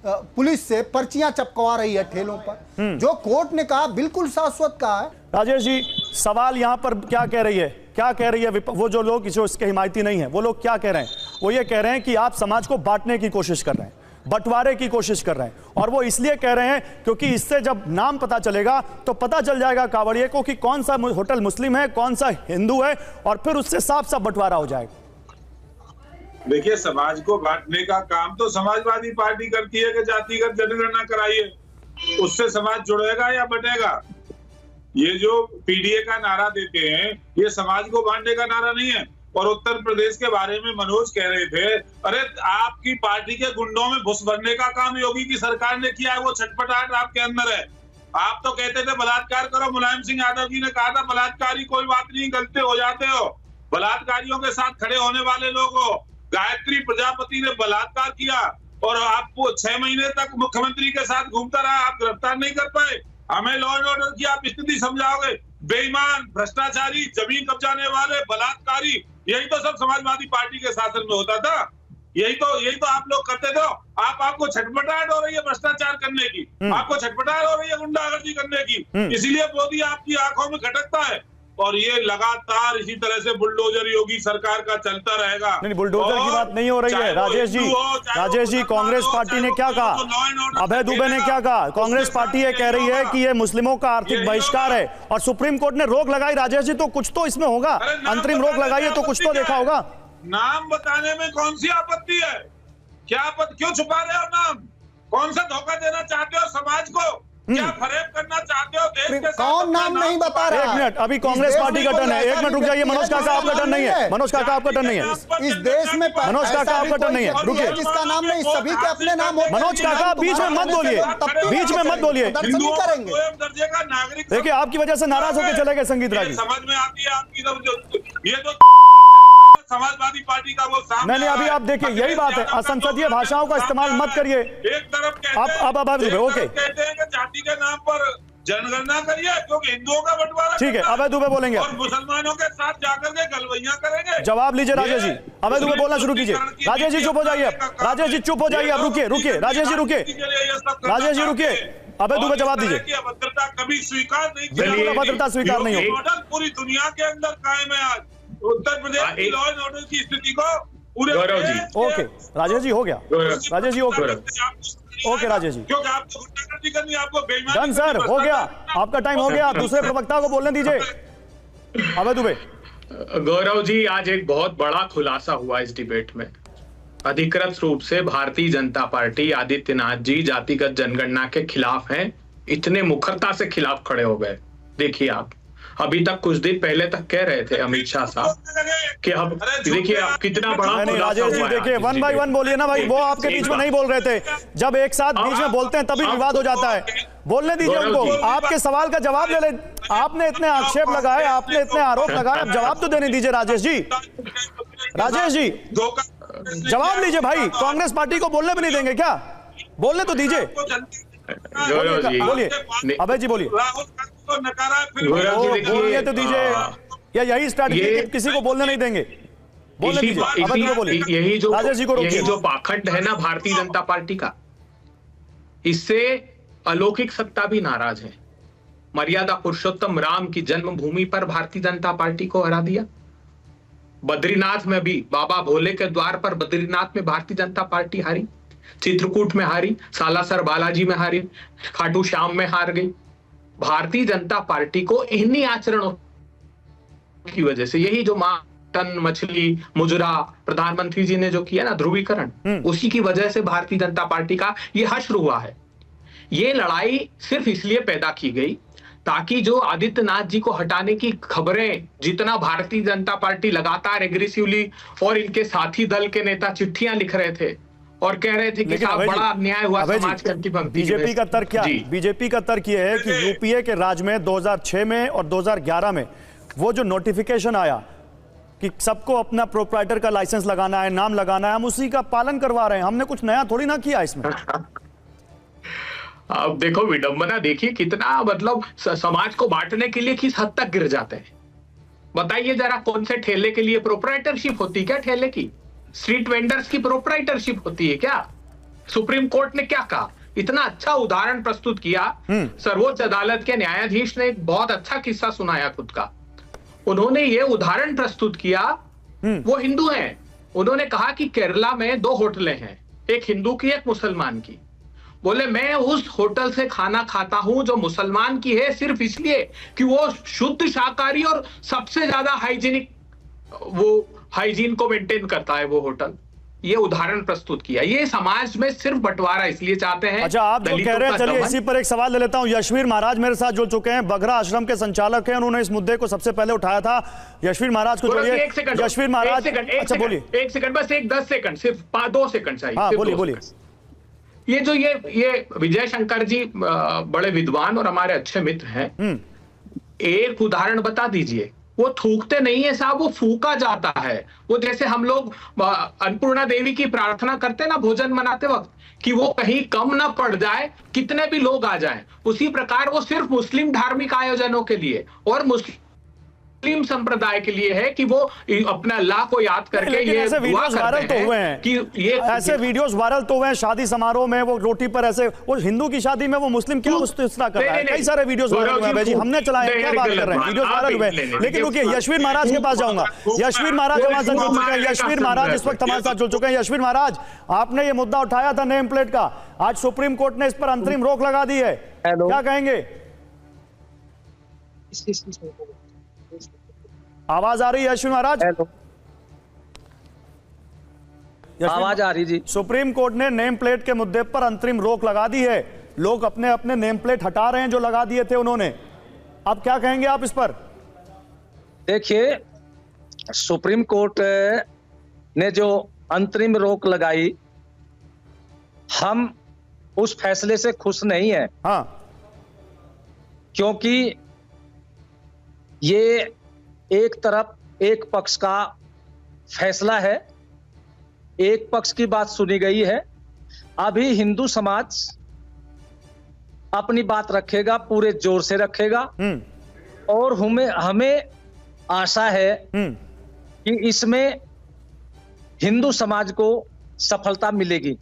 पुलिस से पर्चियां चपकवा रही है ठेलों पर। जो कोर्ट ने कहा बिल्कुल शाश्वत कहा है। राजेश जी, सवाल यहां पर क्या कह रही है, क्या कह रही है वो जो लोग जो इसके हिमायती नहीं है, वो लोग क्या कह रहे हैं? वो ये कह रहे हैं कि आप समाज को बांटने की कोशिश कर रहे हैं, बंटवारे की कोशिश कर रहे हैं, और वो इसलिए कह रहे हैं क्योंकि इससे जब नाम पता चलेगा तो पता चल जाएगा कांवड़िए को कि कौन सा होटल मुस्लिम है, कौन सा हिंदू है, और फिर उससे साफ साफ बंटवारा हो जाएगा। देखिए, समाज को बांटने का काम तो समाजवादी पार्टी करती है कि जातिगत जनगणना कराइए, उससे समाज जुड़ेगा या बटेगा। ये जो पीडीए का नारा देते हैं, ये समाज को बांटने का नारा नहीं है। और उत्तर प्रदेश के बारे में मनोज कह रहे थे, अरे आपकी पार्टी के गुंडों में घुस भरने का काम योगी की सरकार ने किया है, वो छटपटाहट आपके अंदर है। आप तो कहते थे बलात्कार करो, मुलायम सिंह यादव जी ने कहा था बलात्कारी कोई बात नहीं, गलती हो जाते हो। बलात्कारियों के साथ खड़े होने वाले लोगों, गायत्री प्रजापति ने बलात्कार किया और आपको 6 महीने तक मुख्यमंत्री के साथ घूमता रहा, आप गिरफ्तार नहीं कर पाए। हमें लॉ एंड ऑर्डर की आप स्थिति समझाओगे? बेईमान, भ्रष्टाचारी, जमीन कब्जाने वाले, बलात्कारी, यही तो सब समाजवादी पार्टी के शासन में होता था। यही तो आप लोग करते थे। आपको छटपटाहट हो रही है भ्रष्टाचार करने की, आपको छटपटाहट हो रही है गुंडागर्दी करने की, इसीलिए मोदी आपकी आंखों में खटकता है। और ये लगातार इसी तरह से बुलडोजर योगी सरकार का चलता रहेगा। नहीं, बुलडोजर की बात नहीं हो रही है राजेश जी। राजेश जी, कांग्रेस पार्टी ने क्या कहा? अभय दुबे ने क्या कहा? कांग्रेस पार्टी ये कह रही है कि ये मुस्लिमों का आर्थिक बहिष्कार है, और सुप्रीम कोर्ट ने रोक लगाई। राजेश जी, तो कुछ तो इसमें होगा, अंतरिम रोक लगाई है तो कुछ तो देखा होगा। नाम बताने में कौन सी आपत्ति है? क्या क्यों छुपा रहे हो नाम? कौन सा धोखा देना चाहते हो समाज को? क्या फरेब करना चाहते हो देश के साथ? कौन नाम नहीं बता रहा? 1 मिनट, अभी कांग्रेस पार्टी का टर्न है। 1 मिनट रुक जाइए। मनोज काका, आपका टर्न नहीं है। मनोज काका, आपका टर्न नहीं है इस देश में। मनोज काका, आपका टर्न नहीं है, रुकिए। जिसका नाम नहीं, सभी के अपने नाम होते हैं। मनोज काका, बीच में मत बोलिए, बीच में मत बोलिए। करेंगे दर्जे का नागरिक। देखिए, आपकी वजह से नाराज होकर चले गए संगीत रागी। समझ में आती है आपकी, ये तो समाजवादी पार्टी का वो सामने। नहीं, अभी आप देखिए, यही बात है, असंसदीय भाषाओं का इस्तेमाल मत करिए। एक तरफ ओके, कहते हैं कि जाति के नाम पर जनगणना करिए क्योंकि हिंदुओं का बंटवारा। ठीक है, अभय दुबे बोलेंगे और मुसलमानों के साथ जाकर के गलवैया करेंगे। जवाब लीजिए राजेश जी। अभय दुबे बोलना शुरू कीजिए। राजेश जी चुप हो जाइए, राजेश जी चुप हो जाइए। अब रुकिए, राजेश जी रुकिए, राजेश जी रुकिए। अभय दुबे जवाब दीजिए। अभद्रता कभी स्वीकार नहीं की, अभद्रता स्वीकार नहीं होगी। मॉडल पूरी दुनिया के अंदर कायम है। आज उत्तर प्रदेश की लॉ एंड ऑर्डर की स्थिति को पूरे ओके राजेश जी, हो गया राजेश जी, ओके राजेश जी, क्योंकि आपको गुंडागर्दी करनी, आपको बेईमानी डन सर, हो गया, आपका टाइम हो गया। दूसरे प्रवक्ता को बोलने दीजिए। अभय दुबे। गौरव जी, आज एक बहुत बड़ा खुलासा हुआ इस डिबेट में। अधिकृत रूप से भारतीय जनता पार्टी, आदित्यनाथ जी जातिगत जनगणना के खिलाफ हैं, इतने मुखरता से खिलाफ खड़े हो गए। देखिए, आप अभी तक कुछ दिन पहले तक कह रहे थे अमित शाह साहब कि अब देखिए आप कितना बड़ा। राजेश जी देखिए, 1 बाय 1 बोलिए ना भाई, वो आपके बीच में नहीं बोल रहे थे। जब एक साथ बीच में बोलते हैं तभी विवाद हो जाता है। बोलने दीजिए उनको, आपके सवाल का जवाब ले ले। आपने इतने आक्षेप लगाए, आपने इतने आरोप लगाए, अब जवाब तो देने दीजिए राजेश जी। राजेश जी जवाब लीजिए भाई, कांग्रेस पार्टी को बोलने भी नहीं देंगे क्या? बोलने तो दीजिए। बोलिए अभय जी, बोलिए। राहुल गांधी को नकारा, फिर बोलिए तो दीजिए, या यही स्ट्रैटेजी किसी को बोलने नहीं देंगे? बोलने दीजिए। यही जो पाखंड है ना भारतीय जनता पार्टी का, इससे अलौकिक सत्ता भी नाराज है। मर्यादा पुरुषोत्तम राम की जन्मभूमि पर भारतीय जनता पार्टी को हरा दिया। बद्रीनाथ में भी बाबा भोले के द्वार पर बद्रीनाथ में भारतीय जनता पार्टी हारी, चित्रकूट में हारी, सालासर बालाजी में हारी, खाटू श्याम में हार गई। भारतीय जनता पार्टी को इन्हीं आचरणों की वजह से, यही जो टन मछली मुजरा प्रधानमंत्री जी ने जो किया ना ध्रुवीकरण, उसी की वजह से भारतीय जनता पार्टी का ये हश्र हुआ है। ये लड़ाई सिर्फ इसलिए पैदा की गई ताकि जो आदित्यनाथ जी को हटाने की खबरें, जितना भारतीय जनता पार्टी लगातार एग्रेसिवली और इनके साथी दल के नेता चिट्ठियां लिख रहे थे और कह रहे थे कि साहब बड़ा अन्याय हुआ समाज की पंक्ति। बीजेपी का तर्क क्या? बीजेपी का तर्क यह है कि यूपीए के राज में 2006 में और 2011 में वो जो नोटिफिकेशन आया कि सबको अपना प्रोप्राइटर का लाइसेंस लगाना है, नाम लगाना है, हम उसी का पालन करवा रहे हैं। हमने कुछ नया थोड़ी ना किया इसमें। अब देखो विडंबना देखिए कितना, मतलब समाज को बांटने के लिए किस हद तक गिर जाते हैं। बताइए जरा, कौन से ठेले के लिए प्रोप्राइटरशिप होती है क्या? ठेले की, स्ट्रीट वेंडर्स की प्रोप्राइटरशिप होती है क्या? सुप्रीम कोर्ट ने क्या कहा? इतना अच्छा उदाहरण प्रस्तुत किया। सर्वोच्च अदालत के न्यायाधीश ने एक बहुत अच्छा किस्सा सुनाया खुद का। उन्होंने ये उदाहरण प्रस्तुत किया, वो हिंदू हैं, उन्होंने कहा कि केरला में 2 होटलें हैं, एक हिंदू की एक मुसलमान की। बोले मैं उस होटल से खाना खाता हूं जो मुसलमान की है सिर्फ इसलिए कि वो शुद्ध शाकाहारी और सबसे ज्यादा हाइजीनिक, वो हाइजीन को मेंटेन करता है वो होटल। ये उदाहरण प्रस्तुत किया। ये समाज में सिर्फ बंटवारा इसलिए चाहते हैं। अच्छा, आप जो कह रहे हैं, चलिए इसी पर एक सवाल ले लेता हूं। यशवीर महाराज मेरे साथ जुड़ चुके हैं, बगरा आश्रम के संचालक हैं, उन्होंने इस मुद्दे को सबसे पहले उठाया था। यशवीर महाराज को जोड़िए। यशवीर महाराज, अच्छा बोलिए। 1 सेकंड, बस 10 सेकंड, सिर्फ 2 सेकंड चाहिए। हाँ बोलिए। ये जो ये विजय शंकर जी बड़े विद्वान और हमारे अच्छे मित्र हैं, एक उदाहरण बता दीजिए। वो थूकते नहीं है साहब, वो फूका जाता है। वो जैसे हम लोग अन्नपूर्णा देवी की प्रार्थना करते हैं ना भोजन बनाते वक्त, कि वो कहीं कम ना पड़ जाए, कितने भी लोग आ जाएं, उसी प्रकार वो सिर्फ मुस्लिम धार्मिक आयोजनों के लिए और मुस्लिम संप्रदाय के लिए है कि वो अपना अल्लाह को याद करके ये ऐसे वीडियोस वायरल तो हुए हैं कि ये ऐसे वीडियोस वायरल तो हुए हैं। शादी समारोह में वो रोटी पर ऐसे, वो हिंदू की शादी में वो मुस्लिम क्या उस तरह कर रहा है। कई सारे वीडियोस वायरल हुए हैं जी, हमने चलाए, क्या बात कर रहे हैं, वीडियोस वायरल हुए। लेकिन रुकिए, यशवीर महाराज के पास जाऊंगा। यशवीर महाराज हमारे साथ जुड़ चुके हैं। यशवीर महाराज इस वक्त हमारे साथ जुड़ चुके हैं। यशवीर महाराज, आपने ये मुद्दा उठाया था नेम प्लेट का, आज सुप्रीम कोर्ट ने इस पर अंतरिम रोक लगा दी है, क्या कहेंगे? आवाज आ रही है यशवीर महाराज? आवाज आ रही जी। सुप्रीम कोर्ट ने नेम प्लेट के मुद्दे पर अंतरिम रोक लगा दी है। लोग अपने अपने नेम प्लेट हटा रहे हैं जो लगा दिए थे उन्होंने। अब क्या कहेंगे आप इस पर? देखिए, सुप्रीम कोर्ट ने जो अंतरिम रोक लगाई, हम उस फैसले से खुश नहीं है। हाँ, क्योंकि ये एक तरफ एक पक्ष का फैसला है, एक पक्ष की बात सुनी गई है। अभी हिंदू समाज अपनी बात रखेगा, पूरे जोर से रखेगा, और हमें आशा है कि इसमें हिंदू समाज को सफलता मिलेगी।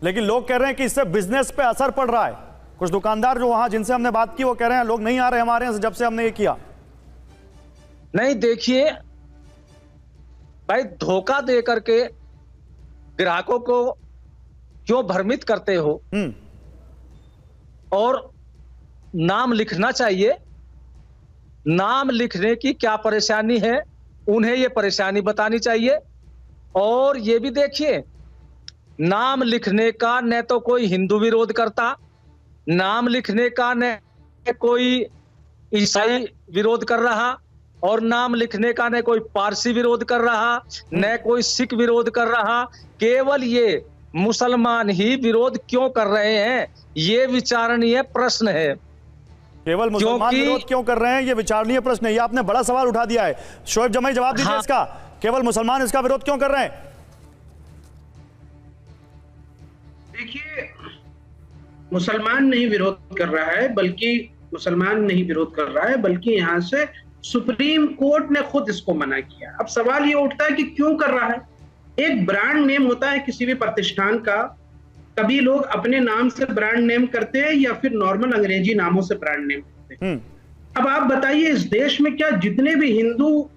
लेकिन लोग कह रहे हैं कि इससे बिजनेस पे असर पड़ रहा है। कुछ दुकानदार जो वहां जिनसे हमने बात की वो कह रहे हैं लोग नहीं आ रहे हमारे यहाँ से जब से हमने ये किया। नहीं, देखिए भाई, धोखा दे करके ग्राहकों को क्यों भ्रमित करते हो? और नाम लिखना चाहिए। नाम लिखने की क्या परेशानी है, उन्हें ये परेशानी बतानी चाहिए। और ये भी देखिए, नाम लिखने का न तो कोई हिंदू विरोध करता, नाम लिखने का न कोई ईसाई विरोध कर रहा, और नाम लिखने का न कोई पारसी विरोध कर रहा, न कोई सिख विरोध कर रहा। केवल ये मुसलमान ही विरोध क्यों कर रहे हैं, ये विचारणीय प्रश्न है। केवल मुसलमान विरोध क्यों कर रहे हैं, ये विचारणीय प्रश्न है। ये आपने बड़ा सवाल उठा दिया है। शोएब जमाई जवाब दीजिए इसका, केवल मुसलमान इसका विरोध क्यों कर रहे हैं? देखिए, मुसलमान नहीं विरोध कर रहा है, बल्कि यहाँ से सुप्रीम कोर्ट ने खुद इसको मना किया। अब सवाल ये उठता है कि क्यों कर रहा है? एक ब्रांड नेम होता है किसी भी प्रतिष्ठान का, कभी लोग अपने नाम से ब्रांड नेम करते हैं या फिर नॉर्मल अंग्रेजी नामों से ब्रांड नेम करते हैं। अब आप बताइए, इस देश में क्या जितने भी हिंदू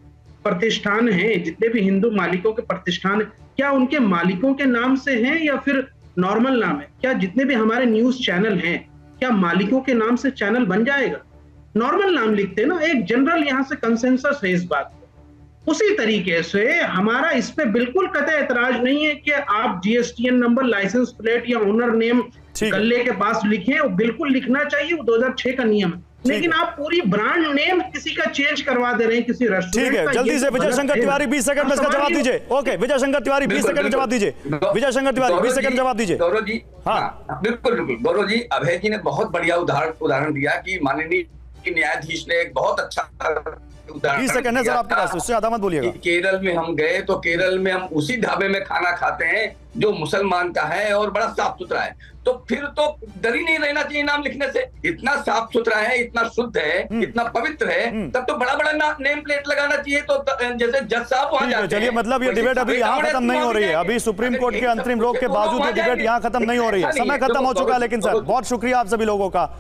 प्रतिष्ठान हैं, जितने भी हिंदू मालिकों के प्रतिष्ठान, क्या उनके मालिकों के नाम से हैं या फिर नॉर्मल नाम है? क्या जितने भी हमारे न्यूज चैनल हैं, क्या मालिकों के नाम से चैनल बन जाएगा? नॉर्मल नाम लिखते हैं ना, एक जनरल यहाँ से कंसेंसस है इस बात पे। उसी तरीके से हमारा इस पे बिल्कुल कतई एतराज नहीं है कि आप जीएसटीएन नंबर, लाइसेंस प्लेट या ओनर नेम गल्ले के पास लिखें, वो बिल्कुल लिखना चाहिए, वो 2006 का नियम है। लेकिन आप पूरी ब्रांड नेम किसी का चेंज करवा दे रहे हैं, किसी रेस्टोरेंट ठीक है, जल्दी से विजय शंकर तिवारी 20 सेकंड में इसका जवाब दीजिए। ओके, विजय शंकर तिवारी 20 सेकंड में जवाब दीजिए। विजय शंकर तिवारी 20 सेकंड जवाब दीजिए। गौरव जी, हाँ बिल्कुल बिल्कुल गौरव जी, अभय जी ने बहुत बढ़िया उदाहरण दिया कि माननीय न्यायाधीश ने एक बहुत अच्छा उदाहरण 20 सेकंड है सर आपके पास, उससे ज्यादा मत बोलिएगा। केरल में हम गए तो केरल में हम उसी ढाबे में खाना खाते हैं जो मुसलमान का है और बड़ा साफ सुथरा है, तो फिर तो डर ही नहीं रहना चाहिए नाम लिखने से। इतना साफ सुथरा है, इतना शुद्ध है, इतना पवित्र है, तब तो बड़ा बड़ा नेम प्लेट लगाना चाहिए। तो जैसे जज साहब वहां जाते हैं। चलिए, मतलब ये डिबेट अभी यहाँ खत्म नहीं हो रही है, अभी सुप्रीम कोर्ट के अंतरिम रोक के बावजूद ये डिबेट यहाँ खत्म नहीं हो रही है। समय खत्म हो चुका है, लेकिन सर बहुत शुक्रिया आप सभी लोगों का।